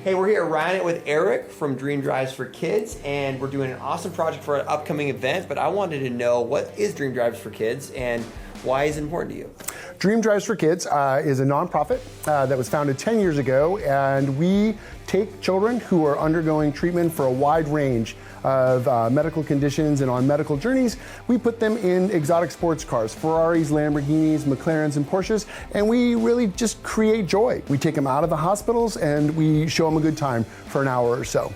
Hey, we're here at Ryonet with Eric from Dream Drives for Kids, and we're doing an awesome project for an upcoming event, but I wanted to know, what is Dream Drives for Kids and why is it important to you? Dream Drives for Kids is a nonprofit that was founded 10 years ago, and we take children who are undergoing treatment for a wide range of medical conditions and on medical journeys. We put them in exotic sports cars, Ferraris, Lamborghinis, McLarens, and Porsches, and we really just create joy. We take them out of the hospitals and we show them a good time for an hour or so.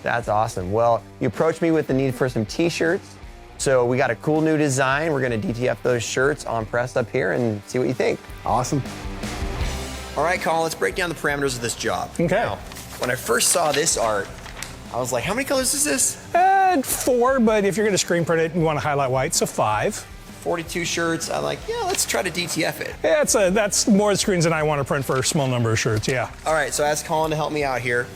That's awesome. Well, you approached me with the need for some t-shirts. So we got a cool new design. We're gonna DTF those shirts on press up here and see what you think. Awesome. All right, Colin, let's break down the parameters of this job. Okay. Now, when I first saw this art, I was like, how many colors is this? 4, but if you're gonna screen print it, you wanna highlight white, so 5. 42 shirts. I'm like, yeah, let's try to DTF it. Yeah, that's more screens than I want to print for a small number of shirts, yeah. All right, so I asked Colin to help me out here.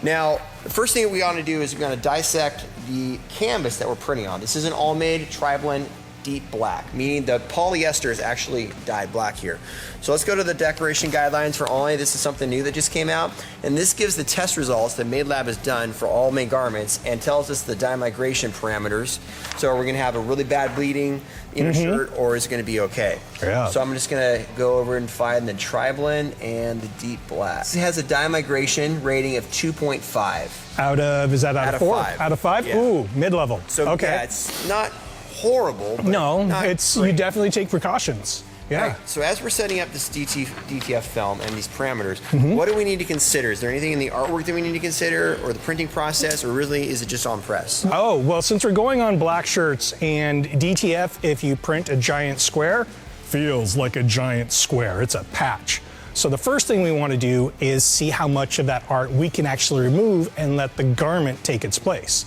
Now, the first thing we want to do is we're going to dissect the canvas that we're printing on. This is an all-made tri-blend deep black, meaning the polyester is actually dyed black here. So let's go to the decoration guidelines for All-Made. This is something new that just came out, and this gives the test results that MadeLab has done for all made garments and tells us the dye migration parameters. So are we going to have a really bad bleeding in a shirt, or is it going to be okay? Yeah. So I'm just going to go over and find the tri-blend and the deep black. It has a dye migration rating of 2.5. Out of, is that out of 4? 5. Out of 5? Yeah. Ooh, mid-level. So okay. yeah, it's not horrible. But no, not it's great. You definitely take precautions. Yeah. Right. So as we're setting up this DTF film and these parameters, what do we need to consider? Is there anything in the artwork that we need to consider, or the printing process, or really is it just on press? Oh, well, since we're going on black shirts and DTF, if you print a giant square, feels like a giant square. It's a patch. So the first thing we want to do is see how much of that art we can actually remove and let the garment take its place.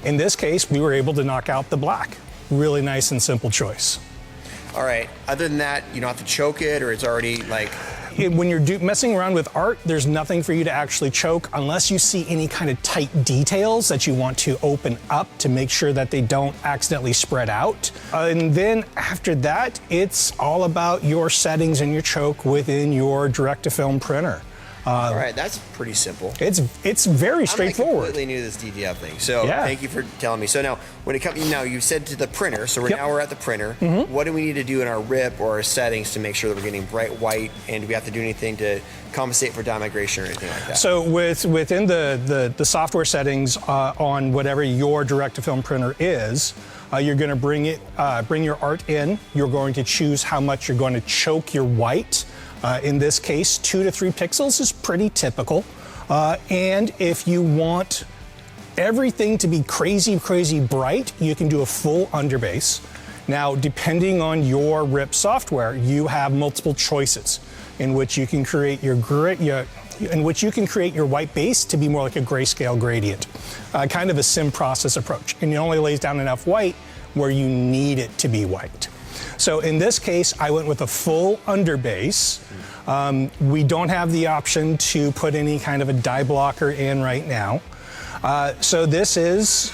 In this case, we were able to knock out the black. Really nice and simple choice. All right. Other than that, you don't have to choke it, or it's already like... When you're messing around with art, there's nothing for you to actually choke unless you see any kind of tight details that you want to open up to make sure that they don't accidentally spread out. And then after that, it's all about your settings and your choke within your direct-to-film printer. All right, that's pretty simple. It's very straightforward. I'm completely new to this DTF thing, so yeah. Thank you for telling me. So now, when it comes, now you said to the printer, so now we're at the printer. What do we need to do in our RIP or our settings to make sure that we're getting bright white, and do we have to do anything to compensate for dye migration or anything like that? So within the software settings on whatever your direct-to-film printer is, you're going to bring your art in. You're going to choose how much you're going to choke your white. In this case, 2 to 3 pixels is pretty typical. And if you want everything to be crazy, crazy bright, you can do a full underbase. Now, depending on your RIP software, you have multiple choices in which you can create your white base to be more like a grayscale gradient, kind of a sim process approach. And it only lays down enough white where you need it to be white. So in this case, I went with a full underbase. We don't have the option to put any kind of a dye blocker in right now. So this is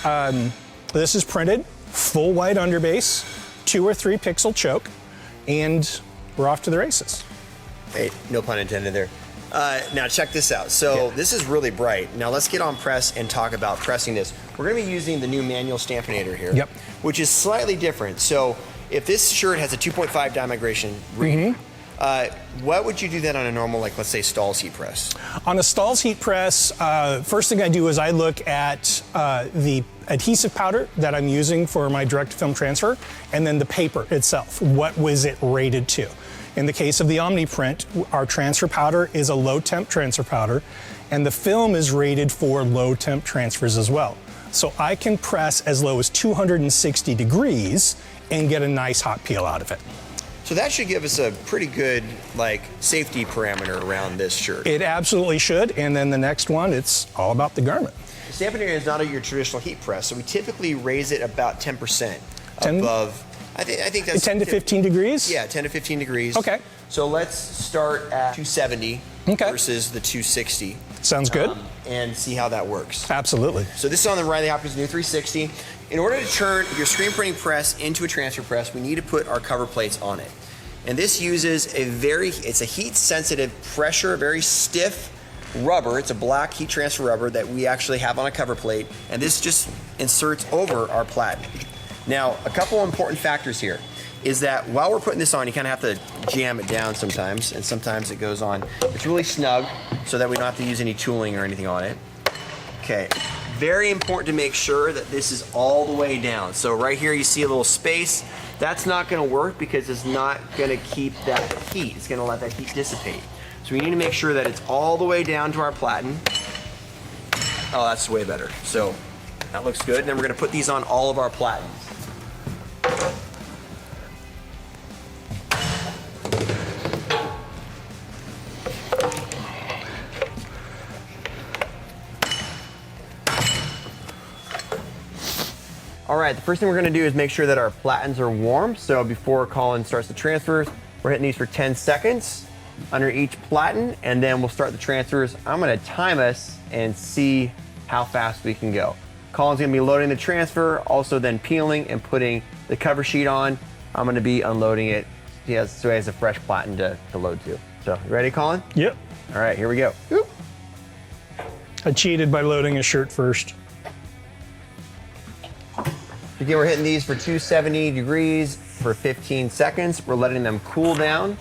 printed, full white underbase, 2 or 3 pixel choke, and we're off to the races. Hey, no pun intended there. Now check this out. So this is really bright. Now let's get on press and talk about pressing this. We're going to be using the new manual stampinator here, which is slightly different. So if this shirt has a 2.5 dye migration reading, what would you do then on a normal, like let's say Stahl's heat press? On a Stahl's heat press, first thing I do is I look at the adhesive powder that I'm using for my direct film transfer, and then the paper itself. What was it rated to? In the case of the OmniPrint, our transfer powder is a low temp transfer powder, and the film is rated for low temp transfers as well. So I can press as low as 260 degrees and get a nice hot peel out of it. So that should give us a pretty good safety parameter around this shirt. It absolutely should, and then the next one, it's all about the garment. The stampinator is not your traditional heat press, so we typically raise it about 10% above. I think that's 10 to 15 degrees? Yeah, 10 to 15 degrees. Okay. So let's start at 270 versus the 260. Sounds good. And see how that works. Absolutely. So this is on the Riley Hopkins new 360. In order to turn your screen printing press into a transfer press, we need to put our cover plates on it. And this uses it's a heat sensitive pressure, very stiff rubber. It's a black heat transfer rubber that we actually have on a cover plate, and this just inserts over our platen. Now, a couple important factors here is that while we're putting this on, you kind of have to jam it down sometimes, and sometimes it goes on. It's really snug so that we don't have to use any tooling or anything on it. Okay, very important to make sure that this is all the way down. So right here you see a little space. That's not gonna work because it's not gonna keep that heat. It's gonna let that heat dissipate. So we need to make sure that it's all the way down to our platen. Oh, that's way better. So that looks good. And then we're gonna put these on all of our platens. All right, the first thing we're gonna do is make sure that our platens are warm. So before Colin starts the transfers, we're hitting these for 10 seconds under each platen, and then we'll start the transfers. I'm gonna time us and see how fast we can go. Colin's gonna be loading the transfer, also then peeling and putting the cover sheet on. I'm gonna be unloading it so he has a fresh platen to load to. So, you ready, Colin? Yep. All right, here we go. Oop. I cheated by loading a shirt first. Again, we're hitting these for 270 degrees for 15 seconds. We're letting them cool down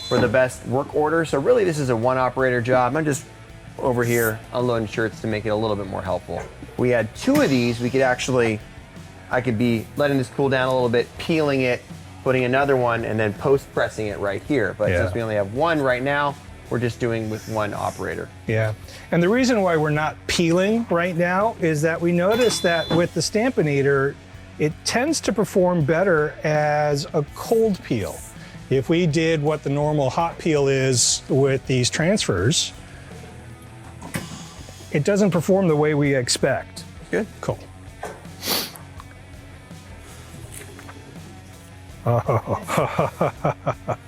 for the best work order. So really this is a one operator job. I'm just over here unloading shirts to make it a little bit more helpful. We had 2 of these, I could be letting this cool down a little bit, peeling it, putting another one, and then post-pressing it right here. But since we only have one right now, we're just doing with one operator. Yeah, and the reason why we're not peeling right now is that we noticed that with the Stampinator, it tends to perform better as a cold peel. If we did what the normal hot peel is with these transfers, it doesn't perform the way we expect. Good. Cool. So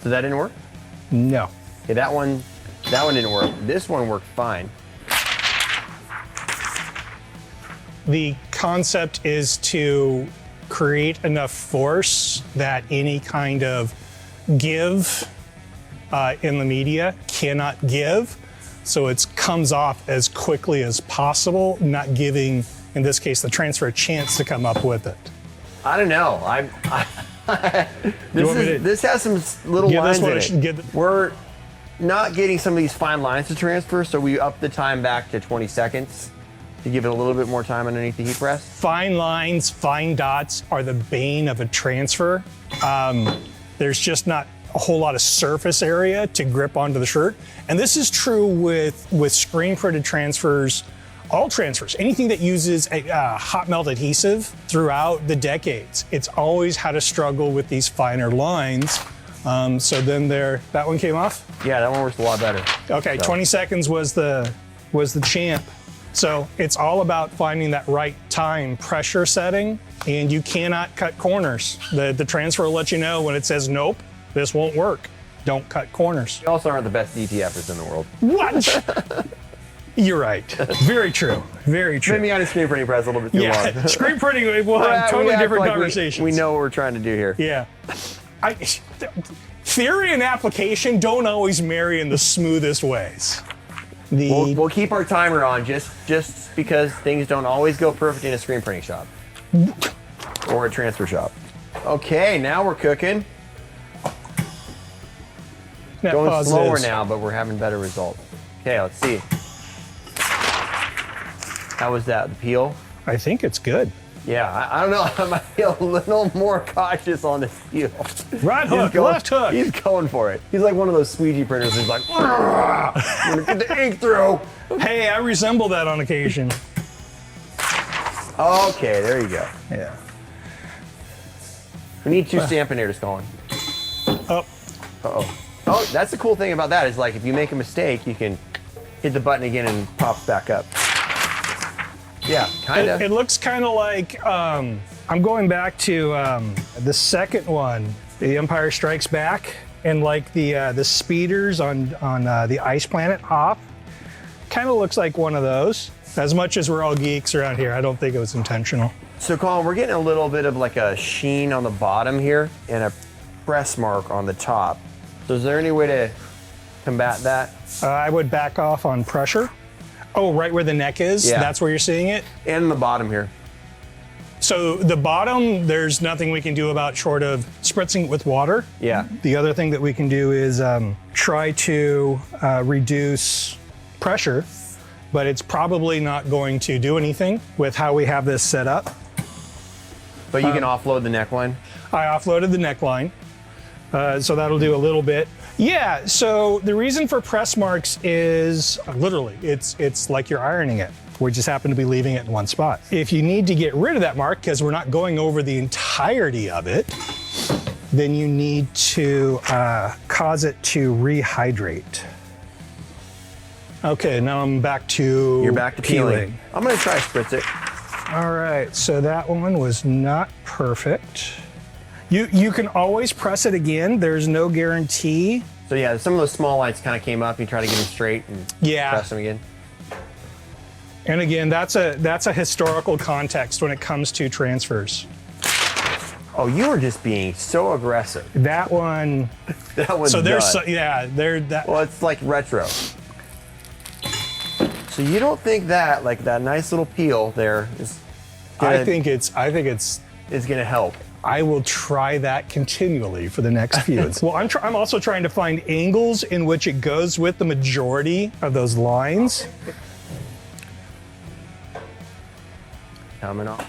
that didn't work? No. Okay, that one didn't work. This one worked fine. The concept is to create enough force that any kind of give in the media cannot give. So it comes off as quickly as possible, not giving, in this case, the transfer a chance to come up with it. I don't know. This has some little lines in it. We're not getting some of these fine lines to transfer, so we up the time back to 20 seconds to give it a little bit more time underneath the heat press. Fine lines, fine dots are the bane of a transfer. There's just not a whole lot of surface area to grip onto the shirt. And this is true with screen printed transfers, all transfers, anything that uses a hot melt adhesive throughout the decades. It's always had to struggle with these finer lines. So then that one came off? Yeah, that one works a lot better. Okay, so 20 seconds was the champ. So it's all about finding that right time pressure setting, and you cannot cut corners. The transfer will let you know when it says, nope, this won't work. Don't cut corners. We also aren't the best DTFers in the world. What? You're right. Very true. Very true. Maybe on a screen printing press a little bit too long. Screen printing, we'll have totally different conversations. We know what we're trying to do here. Yeah. Theory and application don't always marry in the smoothest ways. We'll keep our timer on just because things don't always go perfect in a screen printing shop or a transfer shop. Okay, now we're cooking. Going slower now, but we're having better results. Okay, let's see. How was that? The peel? I think it's good. Yeah, I don't know. I might feel a little more cautious on this peel. Right hook, left hook. He's going for it. He's like one of those squeegee printers who's like, I'm gonna get the ink through. Hey, I resemble that on occasion. Okay, there you go. Yeah. We need 2 Stampinators, Colin. Oh. Uh-oh. Oh, that's the cool thing about that is like if you make a mistake, you can hit the button again and it pops back up. Yeah, kind of. It looks kind of like, I'm going back to the second one, The Empire Strikes Back, and like the speeders on the Ice Planet Hoth. Kind of looks like one of those. As much as we're all geeks around here, I don't think it was intentional. So Colin, we're getting a little bit of like a sheen on the bottom here and a press mark on the top. So is there any way to combat that? I would back off on pressure. Oh, right where the neck is? Yeah. That's where you're seeing it? And the bottom here. So the bottom, there's nothing we can do about short of spritzing it with water. Yeah. The other thing that we can do is try to reduce pressure, but it's probably not going to do anything with how we have this set up. But you can offload the neckline? I offloaded the neckline, so that'll do a little bit. Yeah, so the reason for press marks is literally, it's like you're ironing it. We just happen to be leaving it in one spot. If you need to get rid of that mark, because we're not going over the entirety of it, then you need to cause it to rehydrate. Okay, now I'm back to You're back to peeling. I'm gonna try spritz it. All right, so that one was not perfect. You can always press it again. There's no guarantee. So yeah, some of those small lights kind of came up. You try to get them straight and press them again. And again, that's a historical context when it comes to transfers. Oh, you were just being so aggressive. That one. That one's So there's done. that. Well, it's like retro. So you don't think that, like that nice little peel there, is gonna, I think it's is gonna help. I will try that continually for the next few. Well, I'm also trying to find angles in which it goes with the majority of those lines. Coming off.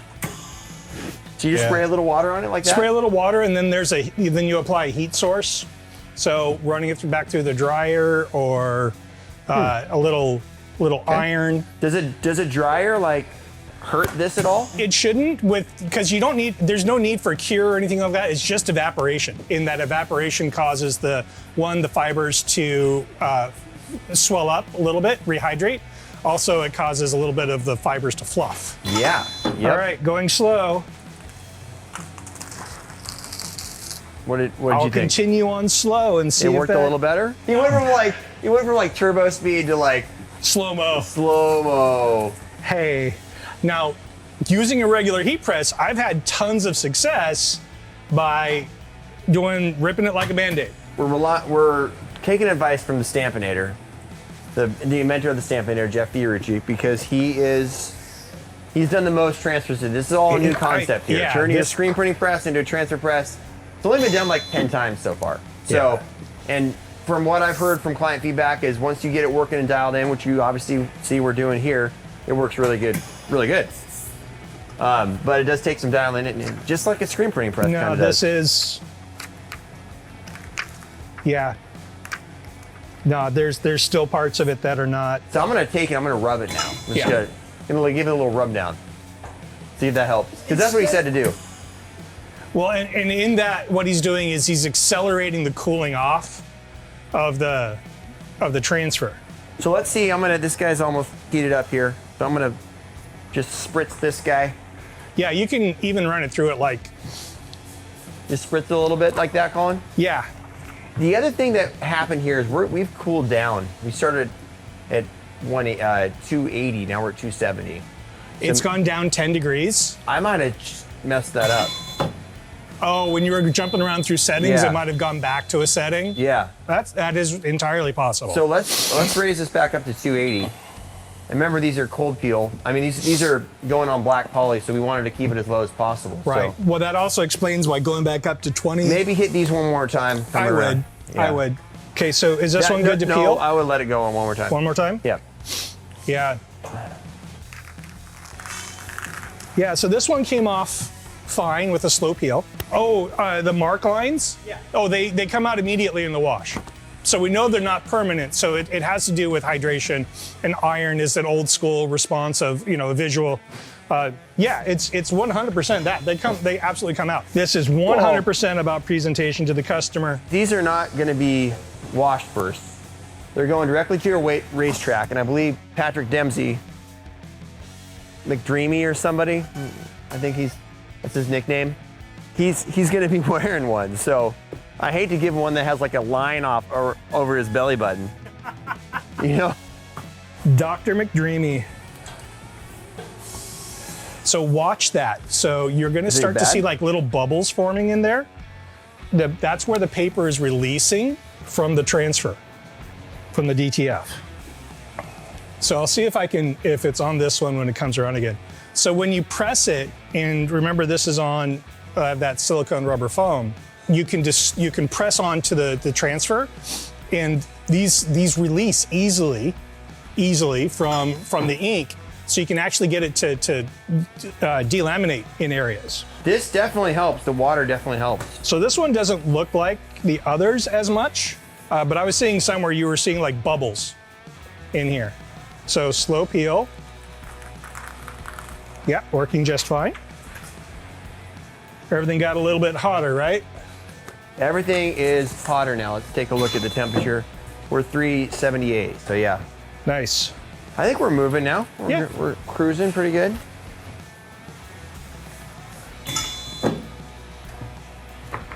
So you just spray a little water on it like that? Spray a little water, and then then you apply a heat source. So running it back through the dryer or a little iron. Does a dryer like hurt this at all? It shouldn't, because you don't need. There's no need for cure or anything like that. It's just evaporation. In that evaporation causes the fibers to swell up a little bit, rehydrate. Also, it causes a little bit of the fibers to fluff. Yeah. Yep. All right, going slow. What did you I'll think? continue on slow and see It if worked a little better? You went from like turbo speed to like slow-mo. Slow-mo. Hey, now using a regular heat press, I've had tons of success by ripping it like a Band-Aid. We're taking advice from the Stampinator, the inventor of the Stampinator, Jeff Fiorucci, because he's done the most transfers. This is all a new concept here. Turning a screen printing press into a transfer press. It's only been done like 10 times so far. So, and from what I've heard from client feedback is once you get it working and dialed in, which you obviously see we're doing here, it works really good, really good. But it does take some dialing in, and just like a screen printing press kind of does. No, this is, no, there's still parts of it that are not. So I'm gonna take it, I'm gonna rub it now. I'm just gonna give it a little rub down. See if that helps. Because that's what he said to do. Well, and in that, what he's doing is he's accelerating the cooling off of the transfer. So let's see, this guy's almost heated up here. So I'm gonna just spritz this guy. Yeah, you can even run it through it like. Just spritz it a little bit like that, Colin? Yeah. The other thing that happened here is we've cooled down. We started at 280, now we're at 270. It's gone down 10 degrees. I might have messed that up. Oh, when you were jumping around through settings, it might have gone back to a setting? Yeah. That is entirely possible. So let's raise this back up to 280. And remember, these are cold peel. I mean, these are going on black poly, so we wanted to keep it as low as possible. Right. So Well, that also explains why going back up to 20. maybe hit these one more time. I would. Yeah. I would. Okay, so is this one good to peel? No, I would let it go on one more time. One more time? Yeah. Yeah. Yeah, so this one came off fine with a slow peel. Oh, the mark lines? Yeah. Oh, they come out immediately in the wash. So we know they're not permanent, so it has to do with hydration. And iron is an old school response of, a visual. It's 100% that. They absolutely come out. This is 100% about presentation to the customer. These are not going to be washed first. They're going directly to your racetrack, and I believe Patrick Dempsey, McDreamy or somebody, I think that's his nickname. He's going to be wearing one, so I hate to give him one that has like a line off or over his belly button. Dr. McDreamy. So watch that. So you're going to start to see like little bubbles forming in there. That's where the paper is releasing from the transfer. from the DTF. So I'll see if if it's on this one when it comes around again. So when you press it, and remember this is on that silicone rubber foam, you can press onto the transfer, and these release easily from the ink, so you can actually get it to delaminate in areas. This definitely helps. The water definitely helps. So this one doesn't look like the others as much, but I was seeing some where you were seeing like bubbles in here. So slow peel. Yeah, working just fine. Everything got a little bit hotter, right? Everything is hotter now. Let's take a look at the temperature. We're 378, so yeah. Nice. I think we're moving now. Yeah. We're cruising pretty good.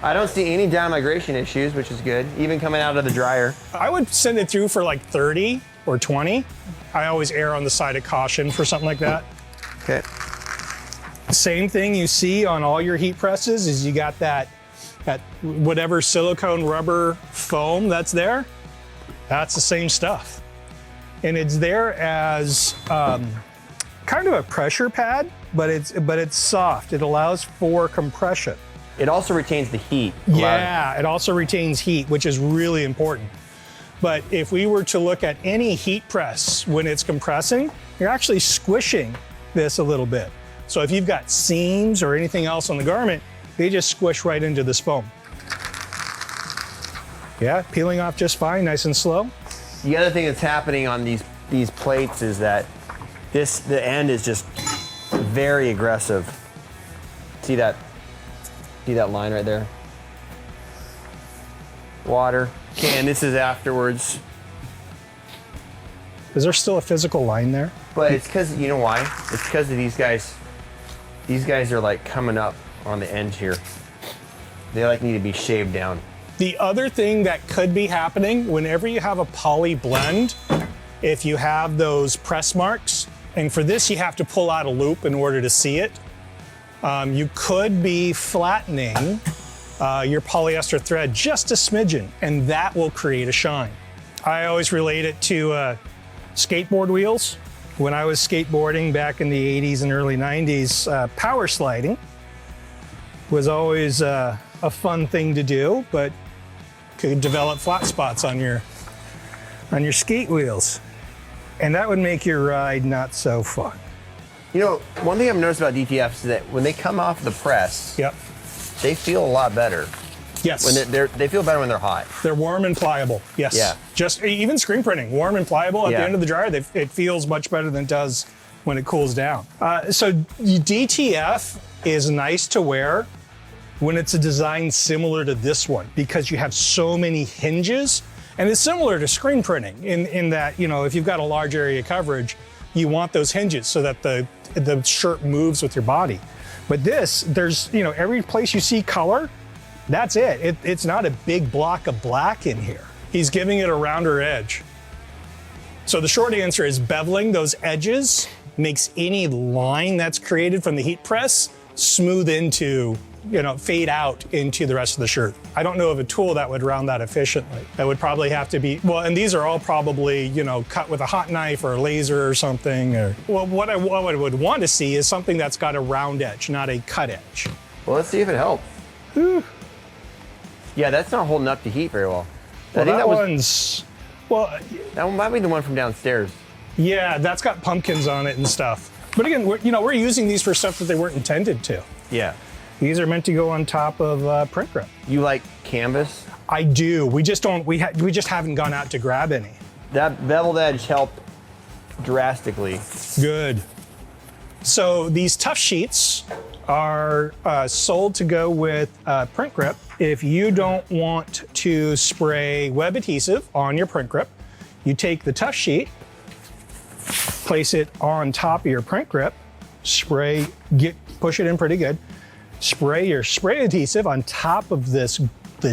I don't see any down migration issues, which is good, even coming out of the dryer. I would send it through for like 30 or 20. I always err on the side of caution for something like that. Okay. Same thing you see on all your heat presses is you got that whatever silicone rubber foam that's there. That's the same stuff. And it's there as kind of a pressure pad, but it's soft. It allows for compression. It also retains the heat. Yeah, it also retains heat, which is really important. But if we were to look at any heat press when it's compressing, you're actually squishing this a little bit. So if you've got seams or anything else on the garment, they just squish right into this foam. Yeah, peeling off just fine, nice and slow. The other thing that's happening on these plates is that the end is just very aggressive. See that line right there? Water. Okay, and this is afterwards. Is there still a physical line there? But it's because, you know why? It's because of these guys. These guys are like coming up on the end here. They like need to be shaved down. The other thing that could be happening whenever you have a poly blend, if you have those press marks, and for this you have to pull out a loop in order to see it, you could be flattening your polyester thread just a smidgen, and that will create a shine. I always relate it to skateboard wheels. When I was skateboarding back in the 80s and early 90s, power sliding was always a fun thing to do, but could develop flat spots on your skate wheels. And that would make your ride not so fun. You know, one thing I've noticed about DTFs is that when they come off the press, Yep. they feel a lot better. Yes. When they feel better when they're hot. They're warm and pliable. Yes. Yeah. Just even screen printing, warm and pliable at the end of the dryer. It feels much better than it does when it cools down. So DTF is nice to wear when it's a design similar to this one because you have so many hinges, and it's similar to screen printing in that, you know, if you've got a large area coverage, you want those hinges so that the shirt moves with your body. But this, there's, you know, every place you see color, that's it. It's not a big block of black in here. He's giving it a rounder edge. So the short answer is beveling those edges makes any line that's created from the heat press smooth into, you know, fade out into the rest of the shirt. I don't know of a tool that would round that efficiently. That would probably have to be, well, and these are all probably, you know, cut with a hot knife or a laser or something. Or, well, what I would want to see is something that's got a round edge, not a cut edge. Well, let's see if it helps. Whew. Yeah, that's not holding up to heat very well. Well, I think that one's, well, that one might be the one from downstairs. yeah, that's got pumpkins on it and stuff. But again, we're using these for stuff that they weren't intended to. Yeah. These are meant to go on top of print grip. You like canvas? I do. We just don't. We just haven't gone out to grab any. That beveled edge helped drastically. Good. So these tough sheets are sold to go with print grip. If you don't want to spray web adhesive on your print grip, you take the tough sheet, place it on top of your print grip, push it in pretty good. Spray your spray adhesive on top of this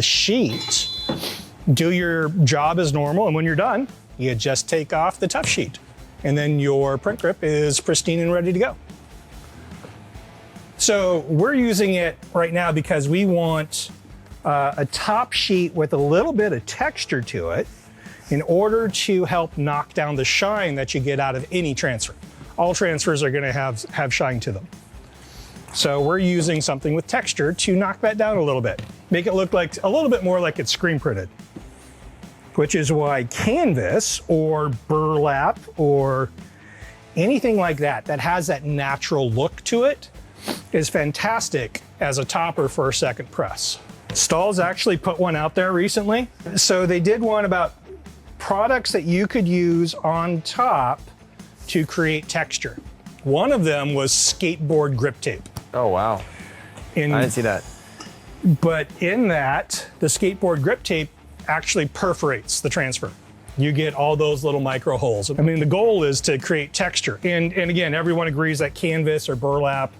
sheet. Do your job as normal, and when you're done, you just take off the tough sheet, and then your print grip is pristine and ready to go. So we're using it right now because we want a top sheet with a little bit of texture to it, in order to help knock down the shine that you get out of any transfer. All transfers are gonna have shine to them. So we're using something with texture to knock that down a little bit. Make it look like a little bit more like it's screen printed, which is why canvas or burlap or anything like that that has that natural look to it is fantastic as a topper for a second press. Stahl's actually put one out there recently. So they did one about products that you could use on top to create texture. One of them was skateboard grip tape. Oh, wow. I didn't see that. But in that, the skateboard grip tape actually perforates the transfer. You get all those little micro holes. I mean, the goal is to create texture. And again, everyone agrees that canvas or burlap,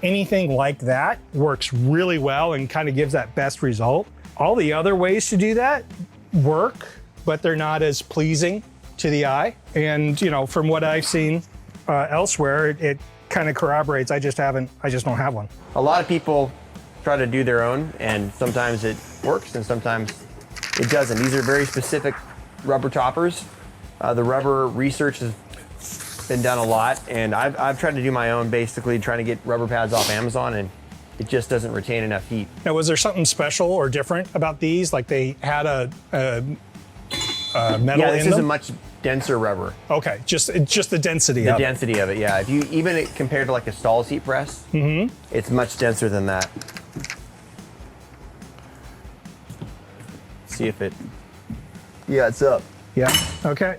anything like that works really well and kind of gives that best result. All the other ways to do that work, but they're not as pleasing to the eye. And you know, from what I've seen elsewhere, it kind of corroborates. I just don't have one. A lot of people try to do their own, and sometimes it works and sometimes it doesn't. These are very specific rubber toppers. The rubber research has been done a lot, and I've tried to do my own, basically trying to get rubber pads off Amazon, and it just doesn't retain enough heat. Now, was there something special or different about these? Like they had a metal Yeah, this in is them? a much denser rubber. Okay, just the density The of it. density of it, yeah. If you even compared to like a Stahl's heat press, it's much denser than that. See if it. Yeah, it's up. Yeah, okay.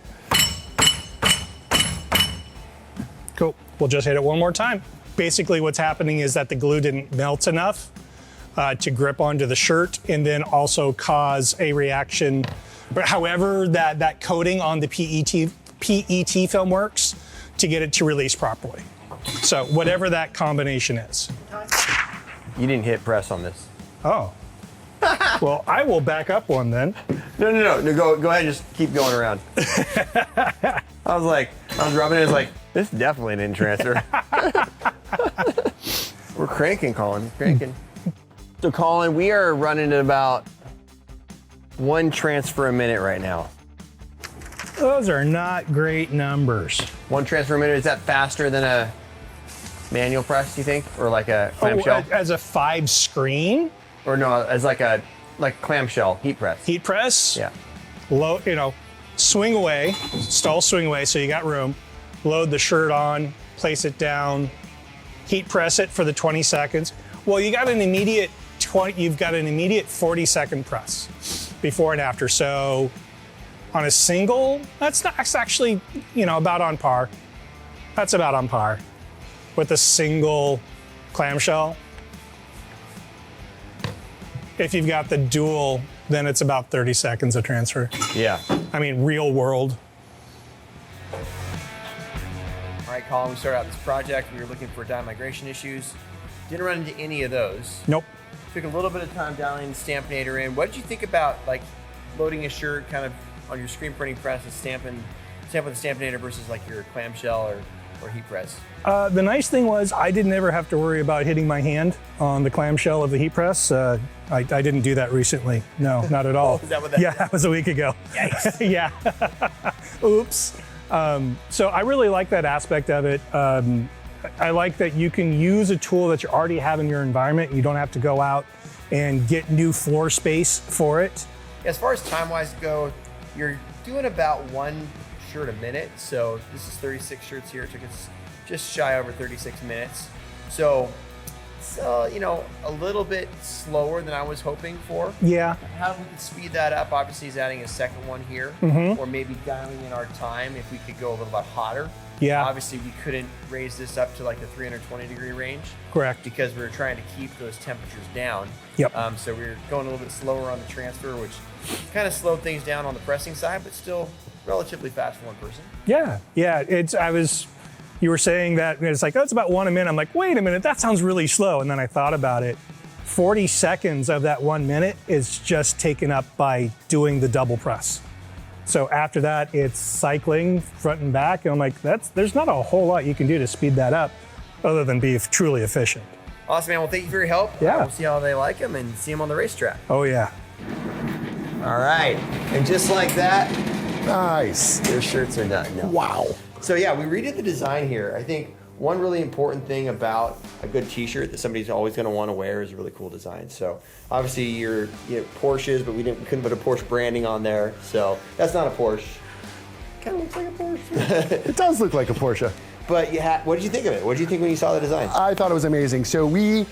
Cool, we'll just hit it one more time. Basically what's happening is that the glue didn't melt enough to grip onto the shirt and then also cause a reaction. But however that coating on the PET film works to get it to release properly. So whatever that combination is. You didn't hit press on this. Oh. Well, I will back up one then. No, go ahead and just keep going around. I was rubbing it, like, this definitely didn't transfer. We're cranking, Colin, cranking. So Colin, we are running at about 1 transfer a minute right now. Those are not great numbers. 1 transfer a minute, is that faster than a manual press, you think? Or like a clamshell? As a 5 screen? Or no, as like clamshell heat press. Heat press? Yeah. Low, swing away, Stahl swing away so you got room. Load the shirt on, place it down, heat press it for the 20 seconds. Well, you've got an immediate 40-second press before and after. So on a single, that's actually, about on par. That's about on par with a single clamshell. If you've got the dual, then it's about 30 seconds of transfer. Yeah. I mean, real world. All right, Colin, we started out this project. We were looking for dye migration issues. Didn't run into any of those. Nope. Took a little bit of time dialing the Stampinator in. What did you think about like loading a shirt kind of on your screen printing press and stamping with the Stampinator versus like your clamshell or heat press? The nice thing was I didn't ever have to worry about hitting my hand on the clamshell of the heat press. I didn't do that recently. No, not at all. Oh, is that what that Yeah, that was a week ago. Yikes. Yeah. Oops. So I really like that aspect of it. I like that you can use a tool that you already have in your environment. You don't have to go out and get new floor space for it. As far as time-wise go, you're doing about 1 shirt a minute. So this is 36 shirts here. It took us just shy over 36 minutes. So it's a little bit slower than I was hoping for. Yeah. How we could speed that up, obviously, is adding a second one here, or maybe dialing in our time if we could go a little bit hotter. Yeah. Obviously, we couldn't raise this up to like the 320-degree range. Correct. Because we were trying to keep those temperatures down. Yep. So we were going a little bit slower on the transfer, which kind of slowed things down on the pressing side, but still relatively fast for one person. Yeah. You were saying that it's like, oh, it's about 1 a minute. I'm like, wait a minute, that sounds really slow. And then I thought about it. 40 seconds of that 1 minute is just taken up by doing the double press. So after that, it's cycling front and back. And I'm like, there's not a whole lot you can do to speed that up other than be truly efficient. Awesome, man. Well, thank you for your help. Yeah. We'll see how they like them and see them on the racetrack. Oh, yeah. All right. And just like that, Nice. Their shirts are done. No. Wow. So yeah, we redid the design here. I think one really important thing about a good T-shirt that somebody's always going to want to wear is a really cool design. So obviously you know, Porsches, but we couldn't put a Porsche branding on there. So that's not a Porsche. Kind of looks like a Porsche. It does look like a Porsche. But what did you think of it? What did you think when you saw the design? I thought it was amazing. So we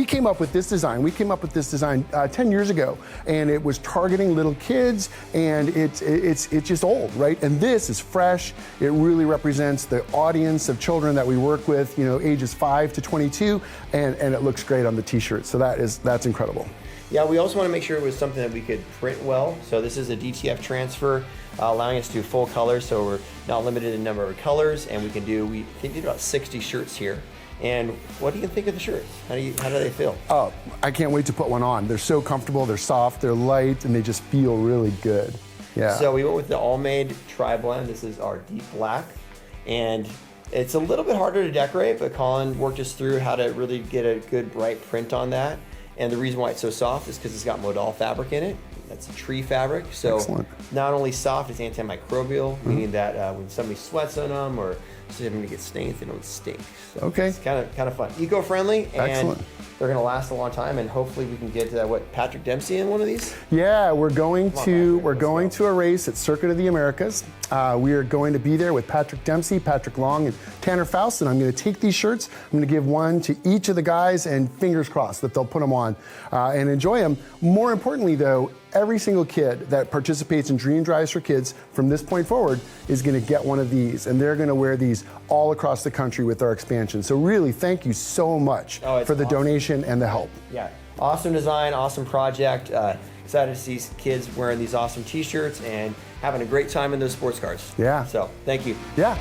came up with this design. We came up with this design 10 years ago, and it was targeting little kids, and it's just old, right? And this is fresh. It really represents the audience of children that we work with, you know, ages 5 to 22, and it looks great on the T-shirt. So that's incredible. Yeah, we also want to make sure it was something that we could print well. So this is a DTF transfer, allowing us to do full color, so we're not limited in number of colors, and we think we did about 60 shirts here. And what do you think of the shirts? How do they feel? Oh, I can't wait to put one on. They're so comfortable, they're soft, they're light, and they just feel really good. Yeah. So we went with the all-made tri-blend. This is our deep black, and it's a little bit harder to decorate, but Colin worked us through how to really get a good bright print on that. And the reason why it's so soft is because it's got modal fabric in it. That's a tree fabric. So excellent. Not only soft, it's antimicrobial, meaning that when somebody sweats on them or somebody gets stains, they don't stink. So okay. It's kind of fun. Eco-friendly, and excellent. They're going to last a long time, and hopefully we can get Patrick Dempsey in one of these? Yeah, we're going to a race at Circuit of the Americas. We are going to be there with Patrick Dempsey, Patrick Long, and Tanner Faust, and I'm going to take these shirts. I'm going to give one to each of the guys, and fingers crossed that they'll put them on and enjoy them. More importantly, though, every single kid that participates in Dream Drives for Kids from this point forward is going to get one of these, and they're going to wear these all across the country with our expansion. So really, thank you so much for the donation and the help. Yeah, awesome design, awesome project. Excited to see kids wearing these awesome T-shirts and having a great time in those sports cars. Yeah. So, thank you. Yeah.